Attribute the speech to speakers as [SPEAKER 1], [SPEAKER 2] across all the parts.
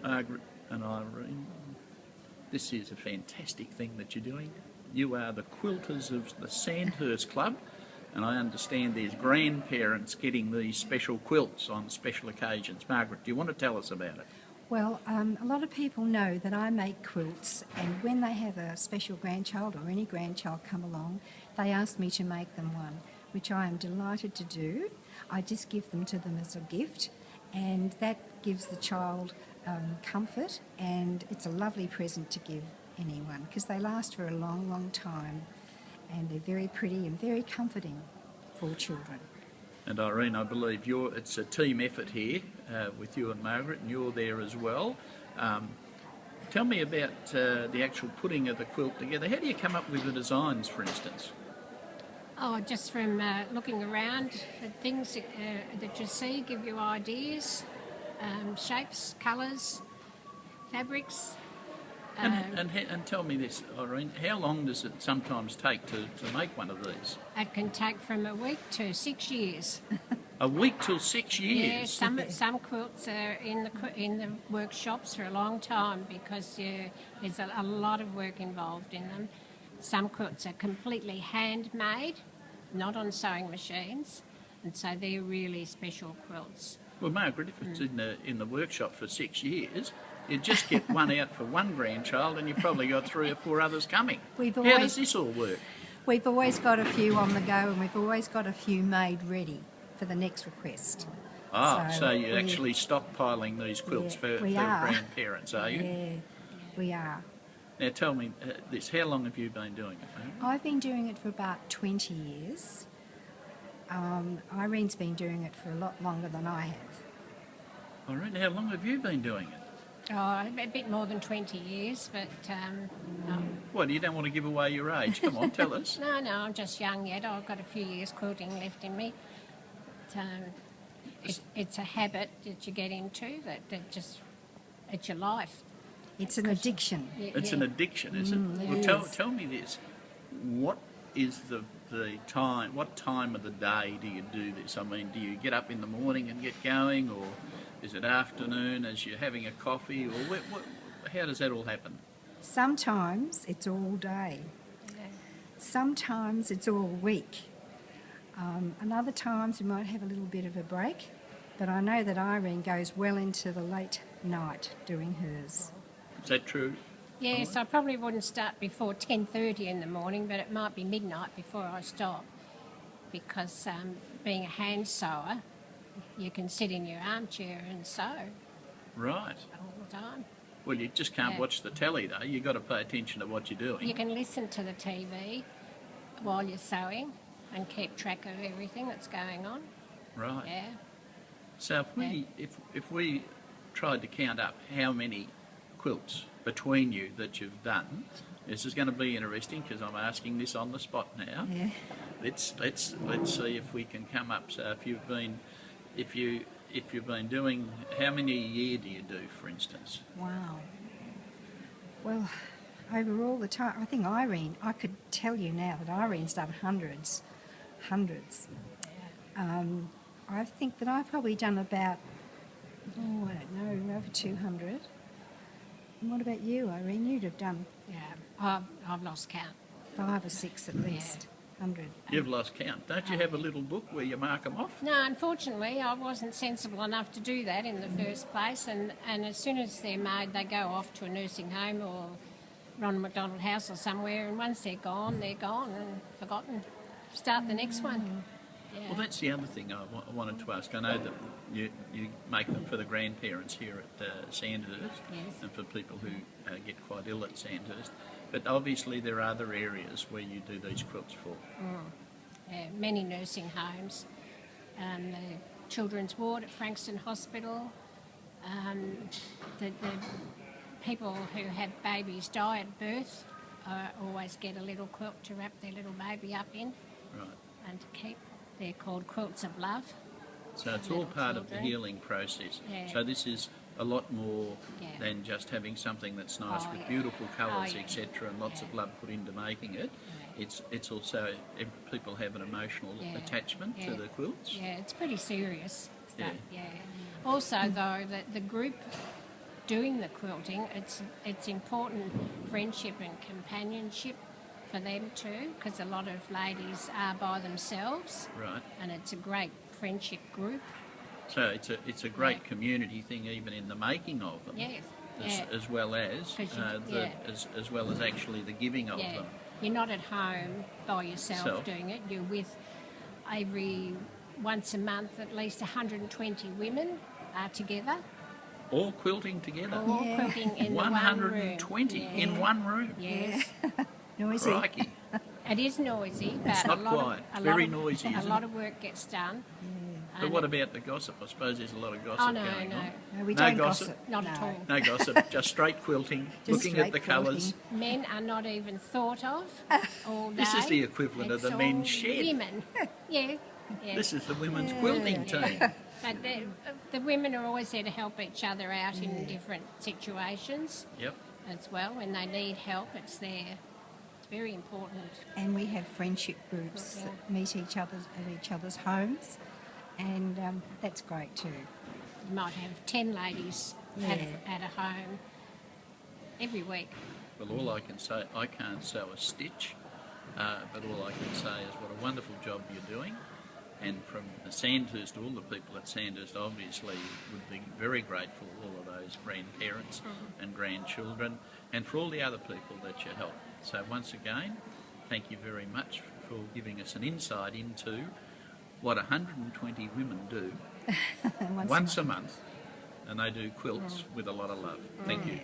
[SPEAKER 1] Margaret and Irene, this is a fantastic thing that you're doing. You are the quilters of the Sandhurst Club, and I understand there's grandparents getting these special quilts on special occasions. Margaret, do you want to tell us about it?
[SPEAKER 2] Well, a lot of people know that I make quilts, and when they have a special grandchild or any grandchild come along, they ask me to make them one, which I am delighted to do. I just give them to them as a gift, and that gives the child comfort, and it's a lovely present to give anyone because they last for a long, long time, and they're very pretty and very comforting for children.
[SPEAKER 1] And Irene, I believe it's a team effort here with you and Margaret, and you're there as well. Tell me about the actual putting of the quilt together. How do you come up with the designs, for instance?
[SPEAKER 3] Oh, just from looking around at things that you see, give you ideas, shapes, colours, fabrics.
[SPEAKER 1] And tell me this, Irene, how long does it sometimes take to make one of these?
[SPEAKER 3] It can take from a week to 6 years.
[SPEAKER 1] A week till 6 years?
[SPEAKER 3] Yeah, some quilts are in the workshops for a long time because there's a lot of work involved in them. Some quilts are completely handmade, not on sewing machines, and so they're really special quilts.
[SPEAKER 1] Well, Margaret, if it's in the workshop for 6 years, you just get one out for one grandchild and you've probably got 3 or 4 others coming. How does this all work?
[SPEAKER 2] We've always got a few on the go, and we've always got a few made ready for the next request.
[SPEAKER 1] So you're actually stockpiling these quilts for grandparents, are you?
[SPEAKER 2] Yeah, we are.
[SPEAKER 1] Now tell me this, how long have you been doing it, Margaret?
[SPEAKER 2] I've been doing it for about 20 years. Irene's been doing it for a lot longer than I have.
[SPEAKER 1] Irene, how long have you been doing it?
[SPEAKER 3] Oh, a bit more than 20 years, but no.
[SPEAKER 1] What, you don't want to give away your age? Come on, tell us.
[SPEAKER 3] No, I'm just young yet. I've got a few years quilting left in me. It's a habit that you get into that just, it's your life.
[SPEAKER 2] It's an addiction.
[SPEAKER 1] It's an addiction, is it? Well, tell me this. What is the time, what time of the day do you do this? I mean, do you get up in the morning and get going, or is it afternoon as you're having a coffee, or how does that all happen?
[SPEAKER 2] Sometimes it's all day. Sometimes it's all week. And other times we might have a little bit of a break, but I know that Irene goes well into the late night doing hers.
[SPEAKER 1] Is that true?
[SPEAKER 3] Yes, I probably wouldn't start before 10:30 in the morning, but it might be midnight before I stop, because being a hand sewer, you can sit in your armchair and sew.
[SPEAKER 1] Right.
[SPEAKER 3] All the time.
[SPEAKER 1] Well, you just can't watch the telly, though. You've got to pay attention to what you're doing.
[SPEAKER 3] You can listen to the TV while you're sewing and keep track of everything that's going on.
[SPEAKER 1] Right.
[SPEAKER 3] Yeah.
[SPEAKER 1] So if we tried to count up how many quilts between you that you've done, this is going to be interesting because I'm asking this on the spot now.
[SPEAKER 2] Yeah.
[SPEAKER 1] Let's see if we can come up. So if you've been doing, how many a year do you do, for instance?
[SPEAKER 2] Wow. Well, over all the time, I think I could tell you now that Irene's done hundreds. I think that I've probably done about, I don't know, over 200. And what about you, Irene? You'd have done...
[SPEAKER 3] Yeah, I've lost count.
[SPEAKER 2] 5 or 6 at least. 100.
[SPEAKER 1] You've lost count. Don't you have a little book where you mark them off?
[SPEAKER 3] No, unfortunately, I wasn't sensible enough to do that in the first place. And as soon as they're made, they go off to a nursing home or Ronald McDonald House or somewhere. And once they're gone and forgotten. Start the next one. Yeah.
[SPEAKER 1] Well, that's the other thing I wanted to ask. I know that you make them for the grandparents here at Sandhurst, and for people who get quite ill at Sandhurst. But obviously there are other areas where you do these quilts for.
[SPEAKER 3] Yeah, many nursing homes, the children's ward at Frankston Hospital, the people who have babies die at birth always get a little quilt to wrap their little baby up in.
[SPEAKER 1] Right.
[SPEAKER 3] And to keep. They're called quilts of love.
[SPEAKER 1] So it's all part of the healing process.
[SPEAKER 3] Yeah.
[SPEAKER 1] So this is a lot more than just having something that's nice with beautiful colours, etc., and lots of love put into making it. It's also, people have an emotional attachment to the quilts.
[SPEAKER 3] Yeah, it's pretty serious stuff, Also, though, the group doing the quilting, it's important friendship and companionship for them too, because a lot of ladies are by themselves,
[SPEAKER 1] Right.
[SPEAKER 3] and it's a great friendship group.
[SPEAKER 1] So it's a great community thing, even in the making of them.
[SPEAKER 3] Yes.
[SPEAKER 1] As well as
[SPEAKER 3] 'Cause you-
[SPEAKER 1] as well as actually the giving of
[SPEAKER 3] Yeah,
[SPEAKER 1] them.
[SPEAKER 3] you're not at home by yourself
[SPEAKER 1] Self.
[SPEAKER 3] doing it. You're with once a month, at least 120 women are together,
[SPEAKER 1] All quilting together.
[SPEAKER 3] all quilting in the one room.
[SPEAKER 1] 120 in one room.
[SPEAKER 3] Yes,
[SPEAKER 2] Noisy.
[SPEAKER 1] Crikey.
[SPEAKER 3] it is noisy, but
[SPEAKER 1] It's not quiet. It's very noisy,
[SPEAKER 3] A
[SPEAKER 1] isn't
[SPEAKER 3] lot
[SPEAKER 1] it?
[SPEAKER 3] of work gets done.
[SPEAKER 1] But what about the gossip? I suppose there's a lot of gossip
[SPEAKER 3] Oh no,
[SPEAKER 1] going
[SPEAKER 3] no,
[SPEAKER 1] on.
[SPEAKER 2] No, we
[SPEAKER 1] No
[SPEAKER 2] don't
[SPEAKER 1] gossip?
[SPEAKER 2] gossip.
[SPEAKER 3] not at all.
[SPEAKER 1] No gossip, just straight quilting,
[SPEAKER 2] Just
[SPEAKER 1] looking at the
[SPEAKER 2] straight
[SPEAKER 1] colours.
[SPEAKER 2] quilting.
[SPEAKER 3] Men are not even thought of all day.
[SPEAKER 1] This is the equivalent of
[SPEAKER 3] It's
[SPEAKER 1] the men's
[SPEAKER 3] all
[SPEAKER 1] shed.
[SPEAKER 3] Women, yeah.
[SPEAKER 1] This is the women's quilting team.
[SPEAKER 3] But the women are always there to help each other out in different situations
[SPEAKER 1] Yep.
[SPEAKER 3] as well. When they need help, it's there. It's very important.
[SPEAKER 2] And we have friendship groups
[SPEAKER 3] Yeah.
[SPEAKER 2] that meet at each other's homes, and that's great too.
[SPEAKER 3] You might have 10 ladies at a home every week.
[SPEAKER 1] Well, all I can say, I can't sew a stitch, but all I can say is what a wonderful job you're doing. And from Sandhurst, all the people at Sandhurst obviously would be very grateful, all of those grandparents and grandchildren, and for all the other people that you help. So once again, thank you very much for giving us an insight into what 120 women do once a month, and they do quilts with a lot of love. Thank you.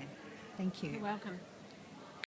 [SPEAKER 2] Thank you.
[SPEAKER 3] You're welcome.